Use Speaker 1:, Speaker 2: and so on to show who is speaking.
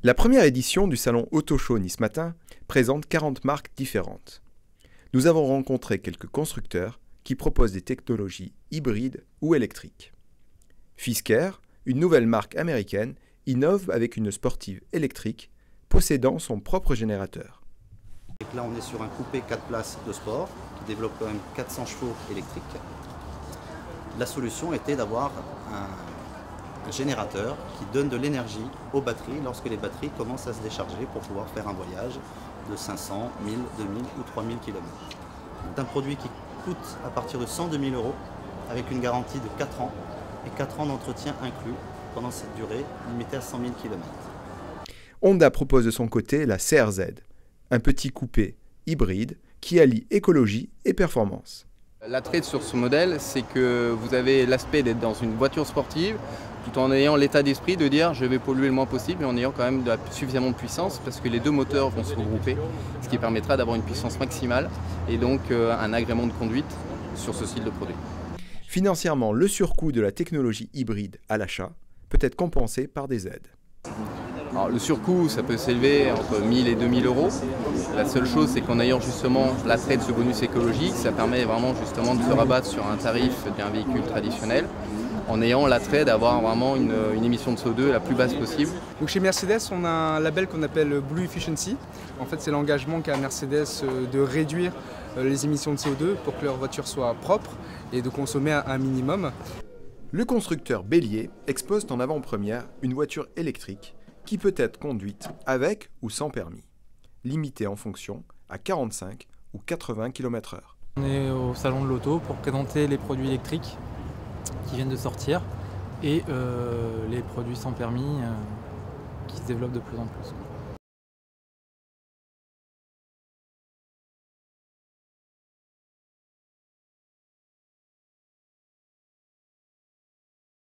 Speaker 1: La première édition du salon Auto Show Nice Matin présente 40 marques différentes. Nous avons rencontré quelques constructeurs qui proposent des technologies hybrides ou électriques. Fisker, une nouvelle marque américaine, innove avec une sportive électrique possédant son propre générateur.
Speaker 2: Et là, on est sur un coupé 4 places de sport qui développe quand même 400 chevaux électriques. La solution était d'avoir un générateur qui donne de l'énergie aux batteries lorsque les batteries commencent à se décharger pour pouvoir faire un voyage de 500, 1000, 2000 ou 3000 km. C'est un produit qui coûte à partir de 102 000 € avec une garantie de 4 ans et 4 ans d'entretien inclus pendant cette durée limitée à 100 000 km.
Speaker 1: Honda propose de son côté la CR-Z, un petit coupé hybride qui allie écologie et performance.
Speaker 3: L'attrait sur ce modèle, c'est que vous avez l'aspect d'être dans une voiture sportive tout en ayant l'état d'esprit de dire je vais polluer le moins possible et en ayant quand même suffisamment de puissance parce que les deux moteurs vont se regrouper, ce qui permettra d'avoir une puissance maximale et donc un agrément de conduite sur ce style de produit.
Speaker 1: Financièrement, le surcoût de la technologie hybride à l'achat peut être compensé par des aides.
Speaker 3: Alors, le surcoût, ça peut s'élever entre 1000 et 2000 €. La seule chose, c'est qu'en ayant justement l'attrait de ce bonus écologique, ça permet vraiment justement de se rabattre sur un tarif d'un véhicule traditionnel, en ayant l'attrait d'avoir vraiment une émission de CO2 la plus basse possible.
Speaker 4: Donc chez Mercedes, on a un label qu'on appelle Blue Efficiency. En fait, c'est l'engagement qu'a Mercedes de réduire les émissions de CO2 pour que leur voiture soit propre et de consommer un minimum.
Speaker 1: Le constructeur Bélier expose en avant-première une voiture électrique qui peut être conduite avec ou sans permis, limitée en fonction à 45 ou 80 km/h.
Speaker 5: On est au salon de l'auto pour présenter les produits électriques qui viennent de sortir et les produits sans permis qui se développent de plus en plus.